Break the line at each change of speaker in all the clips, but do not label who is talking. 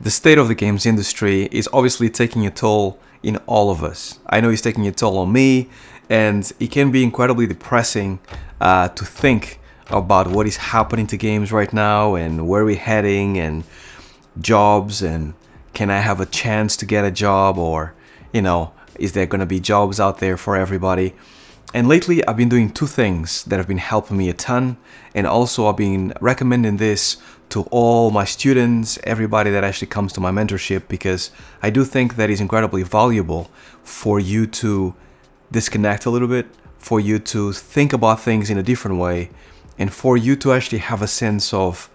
The state of the games industry is obviously taking a toll in all of us. I know it's taking a toll on me, and it can be incredibly depressing to think about what is happening to games right now and where we're heading and jobs and can I have a chance to get a job, or is there going to be jobs out there for everybody? And lately I've been doing two things that have been helping me a ton, and also I've been recommending this to all my students, everybody that actually comes to my mentorship, because I do think that is incredibly valuable for you to disconnect a little bit, for you to think about things in a different way, and for you to actually have a sense of,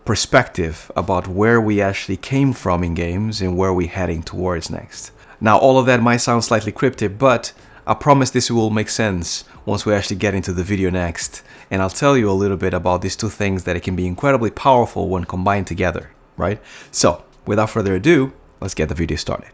perspective about where we actually came from in games and where we're heading towards next. Now, all of that might sound slightly cryptic, but I promise this will make sense once we actually get into the video next, and I'll tell you a little bit about these two things that it can be incredibly powerful when combined together, right? So, without further ado, let's get the video started.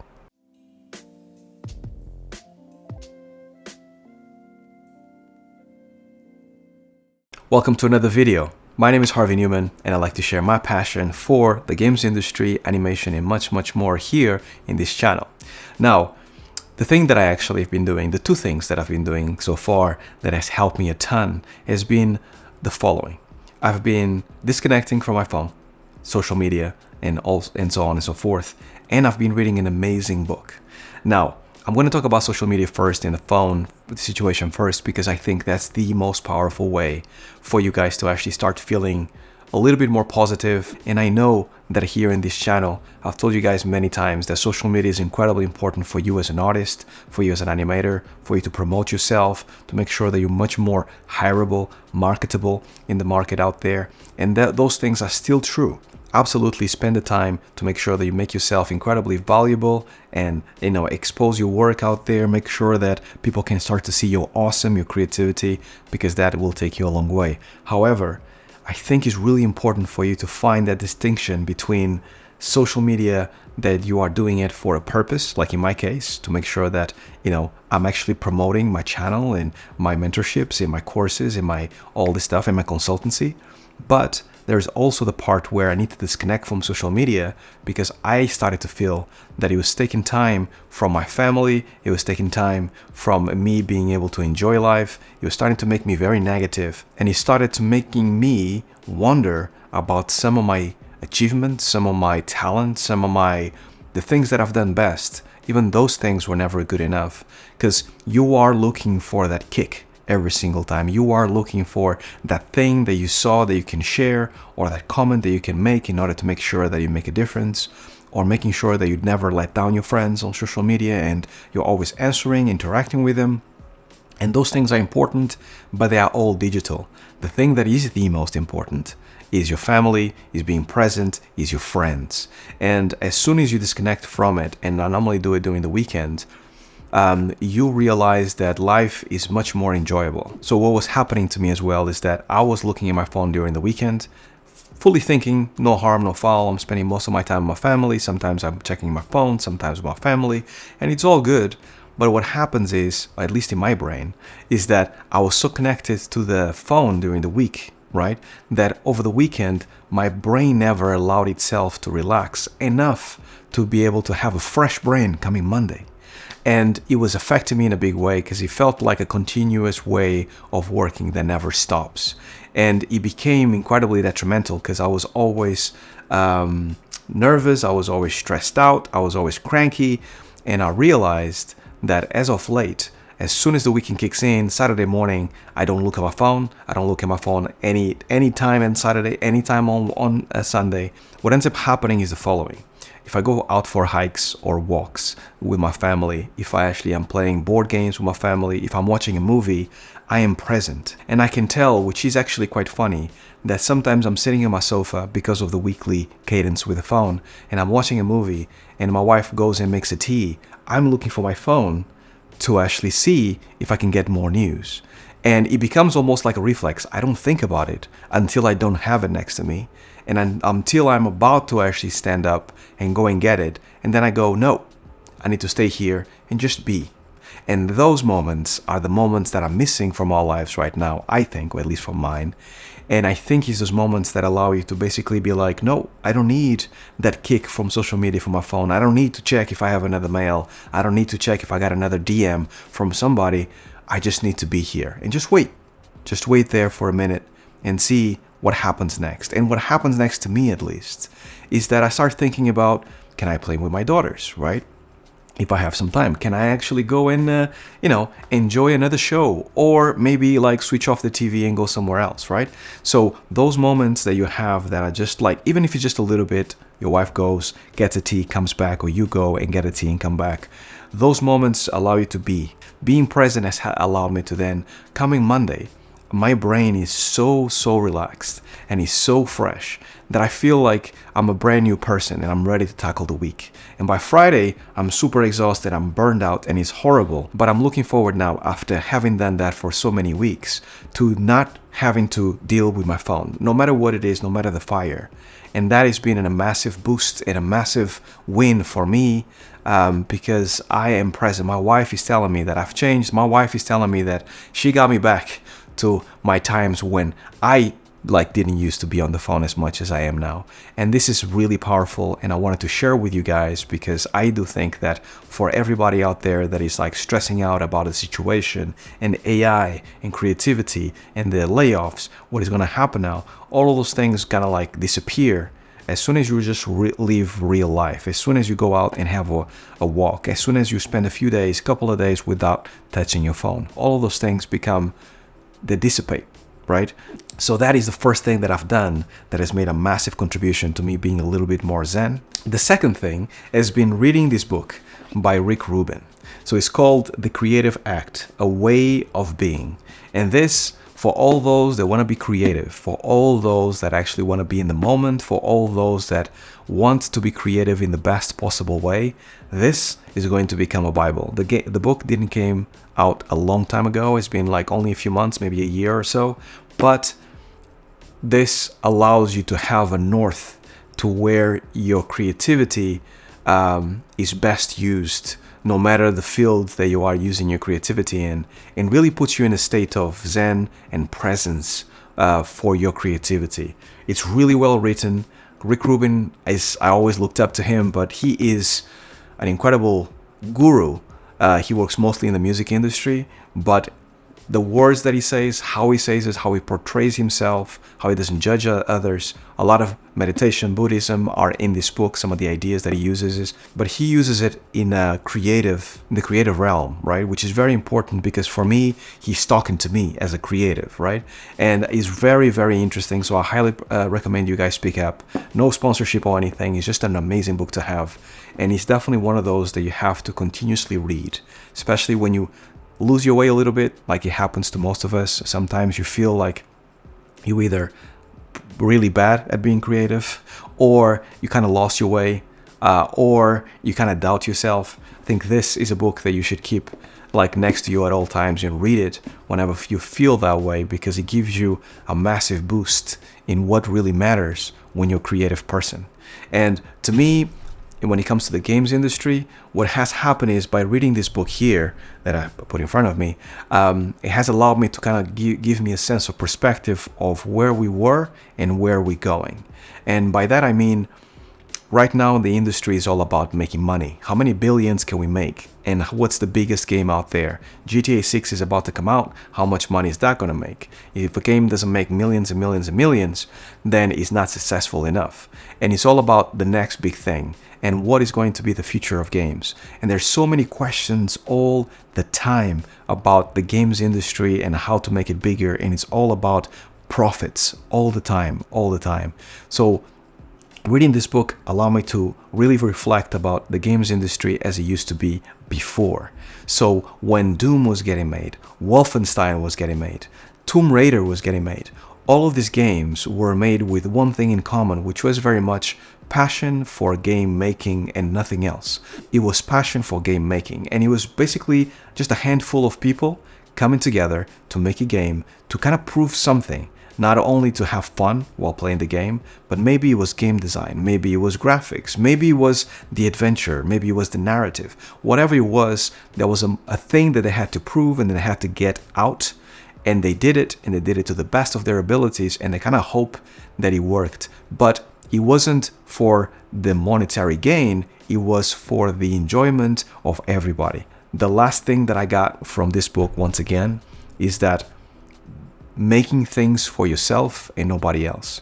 Welcome to another video. My name is Harvey Newman, and I like to share my passion for the games industry, animation, and much more here in this channel. Now, the thing that I actually have been doing, the two things that I've been doing so far that has helped me a ton, has been the following. I've been disconnecting from my phone, social media, and so on and so forth, and I've been reading an amazing book. Now, I'm going to talk about social media first and the phone situation first, because I think that's the most powerful way for you guys to actually start feeling a little bit more positive. And I know that here in this channel, I've told you guys many times that social media is incredibly important for you as an artist, for you as an animator, for you to promote yourself, to make sure that you're much more hireable, marketable in the market out there. And those things are still true. Absolutely spend the time to make sure that you make yourself incredibly valuable and expose your work out there. Make sure that people can start to see your awesome, your creativity, because that will take you a long way. However, I think it's really important for you to find that distinction between social media that you are doing it for a purpose, like in my case, to make sure that I'm actually promoting my channel and my mentorships and my courses and my all this stuff and my consultancy. But there's also the part where I need to disconnect from social media, because I started to feel that it was taking time from my family, it was taking time from me being able to enjoy life, it was starting to make me very negative, and it started to making me wonder about some of my achievements, some of my talents, some of the things that I've done best. Even those things were never good enough, because you are looking for that kick. Every single time you are looking for that thing that you saw that you can share, or that comment that you can make in order to make sure that you make a difference, or making sure that you never let down your friends on social media and you're always answering, interacting with them. And those things are important, but they are all digital. The thing that is the most important is your family, is being present, is your friends. And as soon as you disconnect from it, and I normally do it during the weekend, you realize that life is much more enjoyable. So what was happening to me as well is that I was looking at my phone during the weekend, fully thinking, no harm, no foul. I'm spending most of my time with my family. Sometimes I'm checking my phone, sometimes with my family, and it's all good. But what happens is, at least in my brain, is that I was so connected to the phone during the week, right? That over the weekend, my brain never allowed itself to relax enough to be able to have a fresh brain coming Monday. And it was affecting me in a big way, because it felt like a continuous way of working that never stops. And it became incredibly detrimental, because I was always nervous, I was always stressed out, I was always cranky. And I realized that as of late, as soon as the weekend kicks in, Saturday morning, I don't look at my phone. I don't look at my phone any time on Saturday, any time on a Sunday. What ends up happening is the following. If I go out for hikes or walks with my family, if I actually am playing board games with my family, if I'm watching a movie, I am present. And I can tell, which is actually quite funny, that sometimes I'm sitting on my sofa because of the weekly cadence with the phone, and I'm watching a movie, and my wife goes and makes a tea. I'm looking for my phone to actually see if I can get more news. And it becomes almost like a reflex. I don't think about it until I don't have it next to me. And until I'm about to actually stand up and go and get it. And then I go, no, I need to stay here and just be. And those moments are the moments that I'm missing from our lives right now, I think, or at least from mine. And I think it's those moments that allow you to basically be like, no, I don't need that kick from social media from my phone. I don't need to check if I have another mail. I don't need to check if I got another DM from somebody. I just need to be here and just wait. Just wait there for a minute and see what happens next. And what happens next, to me at least, is that I start thinking about, can I play with my daughters, right? If I have some time, can I actually go and, enjoy another show, or maybe like switch off the TV and go somewhere else, right? So those moments that you have that are just like, even if it's just a little bit, your wife goes, gets a tea, comes back, or you go and get a tea and come back. Those moments allow you to be. Being present has allowed me to then, coming Monday, my brain is so relaxed and is so fresh that I feel like I'm a brand new person and I'm ready to tackle the week. And by Friday, I'm super exhausted, I'm burned out, and it's horrible. But I'm looking forward now, after having done that for so many weeks, to not having to deal with my phone, no matter what it is, no matter the fire. And that has been a massive boost and a massive win for me, because I am present. My wife is telling me that I've changed. My wife is telling me that she got me back to my times when I didn't used to be on the phone as much as I am now. And this is really powerful, and I wanted to share with you guys, because I do think that for everybody out there that is stressing out about the situation and AI and creativity and the layoffs, what is going to happen now, all of those things kind of disappear as soon as you just live real life, as soon as you go out and have a walk, as soon as you spend a few days, couple of days without touching your phone. All of those things they dissipate, right? So that is the first thing that I've done that has made a massive contribution to me being a little bit more zen. The second thing has been reading this book by Rick Rubin. So it's called The Creative Act, A Way of Being. And this, for all those that want to be creative, for all those that actually want to be in the moment, for all those that want to be creative in the best possible way, this is going to become a Bible. The book didn't came out a long time ago. It's been only a few months, maybe a year or so. But this allows you to have a north to where your creativity is best used, no matter the field that you are using your creativity in, and really puts you in a state of zen and presence for your creativity. It's really well written. Rick Rubin, I always looked up to him, but he is an incredible guru. He works mostly in the music industry, but the words that he says, how he says it, how he portrays himself, how he doesn't judge others. A lot of meditation, Buddhism are in this book, some of the ideas that he uses, but he uses it in the creative realm, right? Which is very important, because for me, he's talking to me as a creative, right? And it's very, very interesting. So I highly recommend you guys pick up. No sponsorship or anything. It's just an amazing book to have. And it's definitely one of those that you have to continuously read, especially when you lose your way a little bit, like it happens to most of us. Sometimes you feel like you either really bad at being creative, or you kind of lost your way, or you kind of doubt yourself. I think this is a book that you should keep next to you at all times and read it whenever you feel that way, because it gives you a massive boost in what really matters when you're a creative person. And to me, when it comes to the games industry, what has happened is, by reading this book here that I put in front of me, it has allowed me to kind of give me a sense of perspective of where we were and where we're going. And by that I mean, right now the industry is all about making money. How many billions can we make? And what's the biggest game out there? GTA 6 is about to come out. How much money is that going to make? If a game doesn't make millions and millions and millions, then it's not successful enough. And it's all about the next big thing and what is going to be the future of games. And there's so many questions all the time about the games industry and how to make it bigger. And it's all about profits all the time. So reading this book allowed me to really reflect about the games industry as it used to be before. So when Doom was getting made, Wolfenstein was getting made, Tomb Raider was getting made, all of these games were made with one thing in common, which was very much passion for game making and nothing else. It was passion for game making, and it was basically just a handful of people coming together to make a game, to kind of prove something. Not only to have fun while playing the game, but maybe it was game design, maybe it was graphics, maybe it was the adventure, maybe it was the narrative. Whatever it was, there was a thing that they had to prove and they had to get out. and they did it, and they did it to the best of their abilities, and they kind of hope that it worked. But it wasn't for the monetary gain, it was for the enjoyment of everybody. The last thing that I got from this book, once again, is that making things for yourself and nobody else.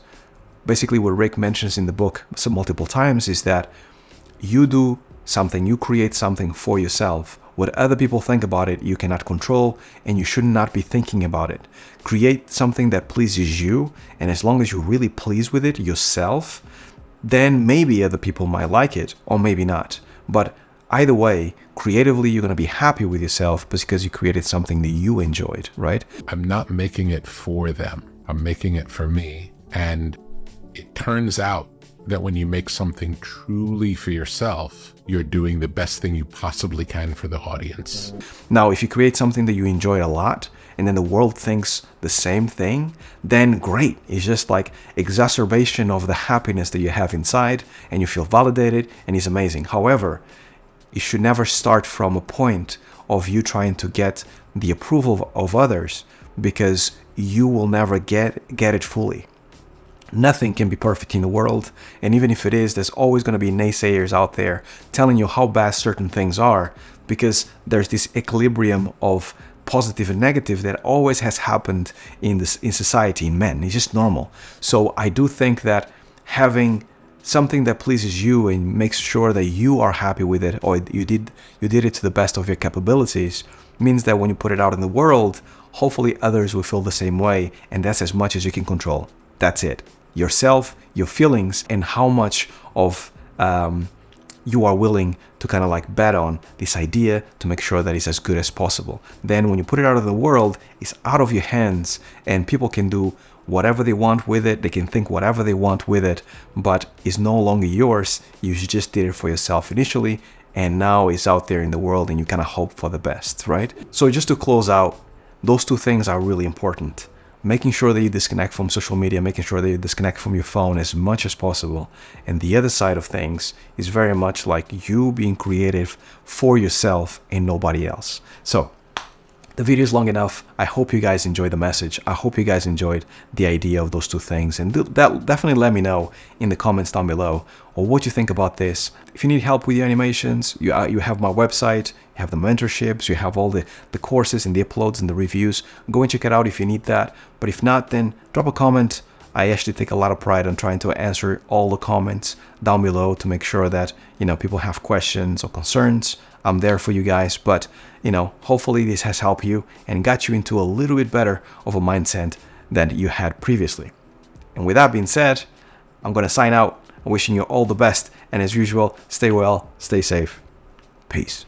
Basically, what Rick mentions in the book multiple times is that you do something, you create something for yourself. What other people think about it, you cannot control, and you should not be thinking about it. Create something that pleases you, and as long as you're really pleased with it yourself, then maybe other people might like it, or maybe not. But either way, creatively, you're going to be happy with yourself because you created something that you enjoyed, right?
I'm not making it for them. I'm making it for me. And it turns out that when you make something truly for yourself, you're doing the best thing you possibly can for the audience.
Now, if you create something that you enjoy a lot, and then the world thinks the same thing, then great. It's just like exacerbation of the happiness that you have inside, and you feel validated, and it's amazing. However, it should never start from a point of you trying to get the approval of others, because you will never get it fully. Nothing can be perfect in the world, and even if it is, there's always going to be naysayers out there telling you how bad certain things are, because there's this equilibrium of positive and negative that always has happened in society, in men. It's just normal. So I do think that having something that pleases you and makes sure that you are happy with it, or you did it to the best of your capabilities, means that when you put it out in the world, hopefully others will feel the same way, and that's as much as you can control. That's it. Yourself, your feelings, and how much of you are willing to kind of like bet on this idea to make sure that it's as good as possible. Then when you put it out of the world, it's out of your hands, and people can do whatever they want with it. They can think whatever they want with it, but it's no longer yours. You just did it for yourself initially, and now it's out there in the world, and you kind of hope for the best, right? So just to close out, those two things are really important. Making sure that you disconnect from social media, making sure that you disconnect from your phone as much as possible. And the other side of things is very much like you being creative for yourself and nobody else. So the video is long enough. I hope you guys enjoyed the message. I hope you guys enjoyed the idea of those two things, and that definitely let me know in the comments down below or what you think about this. If you need help with your animations, you have my website, you have the mentorships, you have all the courses and the uploads and the reviews. Go and check it out if you need that. But if not, then drop a comment. I actually take a lot of pride in trying to answer all the comments down below to make sure that, people have questions or concerns. I'm there for you guys, but hopefully this has helped you and got you into a little bit better of a mindset than you had previously. And with that being said, I'm going to sign out, wishing you all the best, and as usual, stay well, stay safe. Peace.